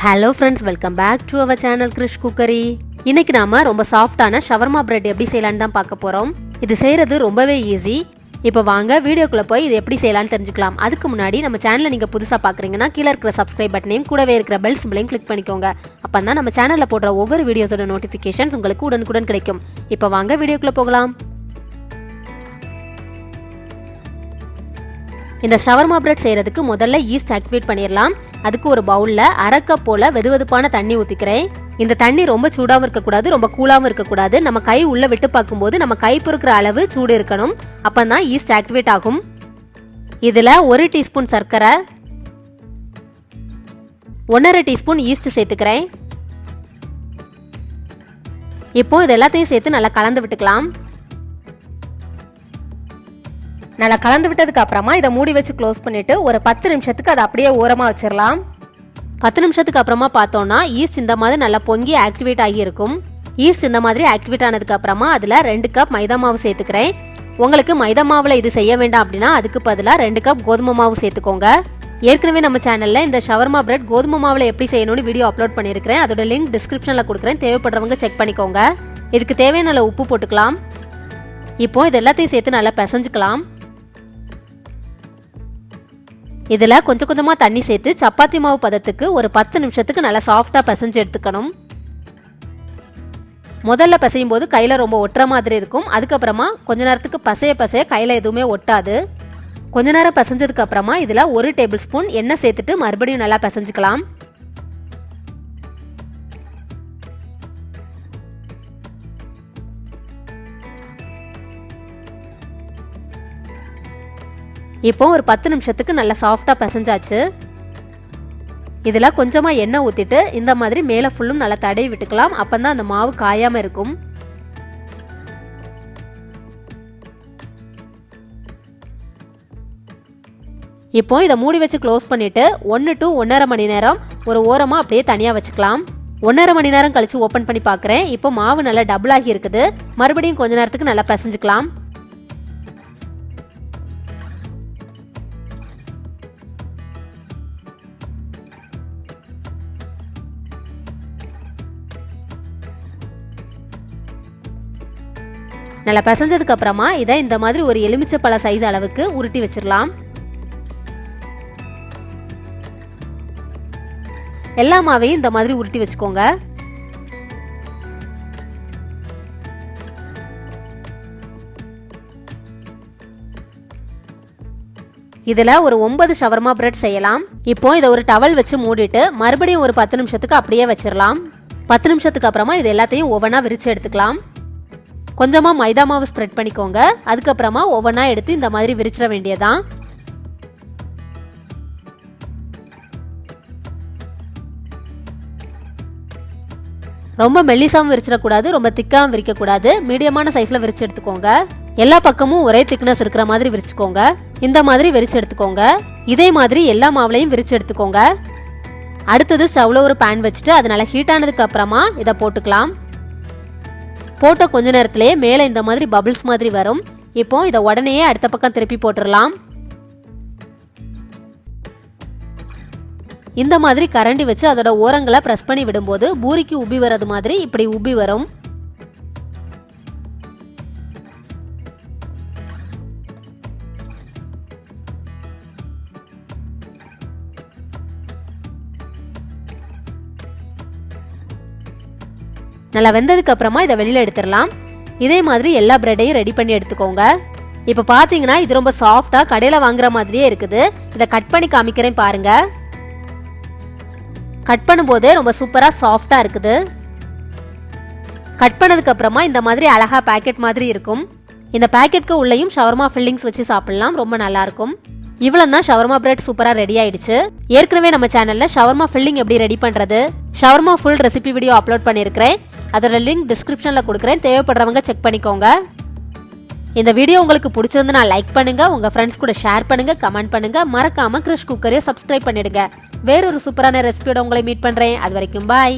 Hello friends, welcome back to our channel Krish Cookery. இன்னைக்கு நாம ரொம்ப சாஃப்ட்டான ஷவர்மா பிரெட் எப்படி செய்யலாம்னு தான் பார்க்க போறோம். இது செய்யறது ரொம்பவே ஈஸி. இப்போ வாங்க வீடியோக்குள்ள போய் இது எப்படி செய்யலாம்னு தெரிஞ்சுக்கலாம். அதுக்கு முன்னாடி நம்ம சேனலை நீங்க புதுசா பார்க்கறீங்கன்னா கீழ இருக்கிற சப்ஸ்கிரைப் பட்டனையும் கூடவே இருக்கிற பெல் சிம்பலையும் கிளிக் பண்ணிக்கோங்க. அப்பதான் நம்ம சேனல்ல போடுற ஒவ்வொரு வீடியோஸோட நோட்டிஃபிகேஷன்ஸ் உங்களுக்கு உடனுக்குடன் கிடைக்கும். இப்போ வாங்க வீடியோக்குள்ள போகலாம். இந்த ஷவர்மா பிரெட் செய்யறதுக்கு முதல்ல ஈஸ்ட் ஆக்டிவேட் பண்ணிடலாம். அதுக்கு ஒரு பவுல்ல அரை கப் போல வெதுவெதுப்பான தண்ணி ஊத்திக்கிறேன். இந்த தண்ணி ரொம்ப சூடாவும் இருக்கக்கூடாது, ரொம்ப கூலாவும் இருக்கக்கூடாது. நம்ம கை உள்ள விட்டு பார்க்கும்போது நம்ம கை பொறுக்கிற அளவு சூடு இருக்கணும். அப்பதான் ஈஸ்ட் ஆக்டிவேட் ஆகும். இதுல 1 டீஸ்பூன் சர்க்கரை, 1.5 டீஸ்பூன் ஈஸ்ட் சேர்த்துக்கிறேன். இப்போ இது எல்லாத்தையும் சேர்த்து நல்லா கலந்து விட்டுக்கலாம். நல்லா கலந்து விட்டதுக்கு அப்புறமா இதை மூடி வச்சு க்ளோஸ் பண்ணிட்டு ஒரு 10 நிமிஷத்துக்கு அதை அப்படியே ஓரமாக வச்சிடலாம். 10 நிமிஷத்துக்கு அப்புறமா பார்த்தோம்னா ஈஸ்ட் இந்த மாதிரி நல்லா பொங்கி ஆக்டிவேட் ஆகி இருக்கும். ஈஸ்ட் இந்த மாதிரி ஆக்டிவேட் ஆனதுக்கு அப்புறமா அதில் 2 கப் மைதா மாவு சேர்த்துக்கிறேன். உங்களுக்கு மைதா மாவில் இது செய்ய வேண்டாம் அப்படின்னா அதுக்கு பதிலாக 2 கப் கோதுமை மாவு சேர்த்துக்கோங்க. ஏற்கனவே நம்ம சேனலில் இந்த ஷவர்மா பிரெட் கோதுமை மாவில் எப்படி செய்யணும்னு வீடியோ அப்லோட் பண்ணியிருக்கிறேன். அதோட லிங்க் டிஸ்கிரிப்ஷனில் கொடுக்குறேன், தேவைப்படுறவங்க செக் பண்ணிக்கோங்க. இதுக்கு தேவையான உப்பு போட்டுக்கலாம். இப்போ இது எல்லாத்தையும் சேர்த்து நல்லா பிசைஞ்சுக்கலாம். இதில் கொஞ்சம் கொஞ்சமாக தண்ணி சேர்த்து சப்பாத்தி மாவு பதத்துக்கு ஒரு 10 நிமிஷத்துக்கு நல்லா சாஃப்டாக பிசைஞ்சு எடுத்துக்கணும். முதல்ல பிசையும் போது கையில் ரொம்ப ஒட்டுற மாதிரி இருக்கும். அதுக்கப்புறமா கொஞ்ச நேரத்துக்கு பசைய கையில் எதுவுமே ஒட்டாது. கொஞ்ச நேரம் பிசைஞ்சதுக்கு அப்புறமா இதில் 1 டேபிள் ஸ்பூன் எண்ணெய் சேர்த்துட்டு மறுபடியும் நல்லா பிசைஞ்சுக்கலாம். இப்போ ஒரு 10 நிமிஷத்துக்கு நல்லா சாஃப்டாக பிசைஞ்சாச்சு. இதில் கொஞ்சமாக எண்ணெய் ஊற்றிட்டு இந்த மாதிரி மேலே ஃபுல்லும் நல்லா தடவி விட்டுக்கலாம். அப்போ தான் அந்த மாவு காயாமல் இருக்கும். இப்போ இதை மூடி வச்சு க்ளோஸ் பண்ணிவிட்டு 1 to 1.5 மணி நேரம் ஒரு ஓரமாக அப்படியே தனியாக வச்சுக்கலாம். 1.5 மணி நேரம் கழித்து ஓப்பன் பண்ணி பார்க்குறேன். இப்போ மாவு நல்லா டபுள் ஆகி இருக்குது. மறுபடியும் கொஞ்ச நேரத்துக்கு நல்லா பிசைஞ்சுக்கலாம். நல்லா பிசைஞ்சதுக்கு அப்புறமா இதை இந்த மாதிரி ஒரு எலுமிச்சைப்பழ சைஸ் அளவுக்கு உருட்டி வச்சிடலாம். எல்லா மாவையும் இந்த மாதிரி உருட்டி வச்சுக்கோங்க. இதுல ஒரு 9 ஷவர்மா பிரெட் செய்யலாம். இப்போ இதை ஒரு டவல் வச்சு மூடிட்டு மறுபடியும் ஒரு 10 நிமிஷத்துக்கு அப்படியே வச்சிடலாம். 10 நிமிஷத்துக்கு அப்புறமா இது எல்லாத்தையும் ஒவ்வொன்றா விரிச்சு எடுத்துக்கலாம். கொஞ்சமாக மைதா மாவு ஸ்ப்ரெட் பண்ணிக்கோங்க. அதுக்கப்புறமா ஒவ்வொன்றா எடுத்து இந்த மாதிரி விரிச்சிட வேண்டியதான். ரொம்ப மெல்லிசாவும் விரிச்சிடக்கூடாது, ரொம்ப திக்காவும் விரிக்கக்கூடாது. மீடியமான சைஸில் விரிச்சு எடுத்துக்கோங்க. எல்லா பக்கமும் ஒரே திக்னஸ் இருக்கிற மாதிரி விரிச்சுக்கோங்க. இந்த மாதிரி விரிச்சு எடுத்துக்கோங்க. இதே மாதிரி எல்லா மாவுலையும் விரிச்சு எடுத்துக்கோங்க. அடுத்தது ஸ்டவ்ல ஒரு பேன் வச்சுட்டு அது நல்லா ஹீட் ஆனதுக்கு அப்புறமா இதை போட்டுக்கலாம். போட்ட கொஞ்ச நேரத்திலேயே மேலே இந்த மாதிரி பபிள்ஸ் மாதிரி வரும். இப்போ இதை உடனேயே அடுத்த பக்கம் திருப்பி போட்டுடலாம். இந்த மாதிரி கரண்டி வச்சு அதோட ஓரங்களை பிரஸ் பண்ணி விடும்போது பூரிக்கு உப்பி வர்றது மாதிரி இப்படி உப்பி வரும். நல்லா வெந்ததுக்கு அப்புறமா இதை வெளியில எடுத்துடலாம். இதே மாதிரி எல்லா பிரெட்டையும் ரெடி பண்ணி எடுத்துக்கோங்க. இப்போ பார்த்தீங்கன்னா இது ரொம்ப சாஃப்டாக கடையில் வாங்குற மாதிரியே இருக்குது. இதை கட் பண்ணி காமிக்கிறேன் பாருங்க. கட் பண்ணும்போதே ரொம்ப சூப்பராக சாஃப்டாக இருக்குது. கட் பண்ணதுக்கு அப்புறமா இந்த மாதிரி அழகா பேக்கெட் மாதிரி இருக்கும். இந்த பேக்கெட்க்கு உள்ளேயும் ஷவர்மா ஃபில்லிங்ஸ் வச்சு சாப்பிடலாம், ரொம்ப நல்லா இருக்கும். இவ்வளோ தான் ஷவர்மா பிரெட் சூப்பராக ரெடி ஆயிடுச்சு. ஏற்கனவே நம்ம சேனலில் ஷவர்மா ஃபில்லிங் எப்படி ரெடி பண்ணுறது, shawarma full recipe video upload பண்ணியிருக்கிறேன். அதோட லிங்க் டிஸ்கிரிப்ஷனில் கொடுக்குறேன், தேவைப்படுறவங்க செக் பண்ணிக்கோங்க. இந்த வீடியோ உங்களுக்கு பிடிச்சிருந்துன்னா லைக் பண்ணுங்க, உங்கள் ஃப்ரெண்ட்ஸ் கூட ஷேர் பண்ணுங்க, கமெண்ட் பண்ணுங்க. மறக்காம கிரிஷ் குக்கரையை சப்ஸ்கிரைப் பண்ணிடுங்க. வேறொரு சூப்பரான ரெசிபியோட உங்களை மீட் பண்ணுறேன். அது வரைக்கும் பாய்.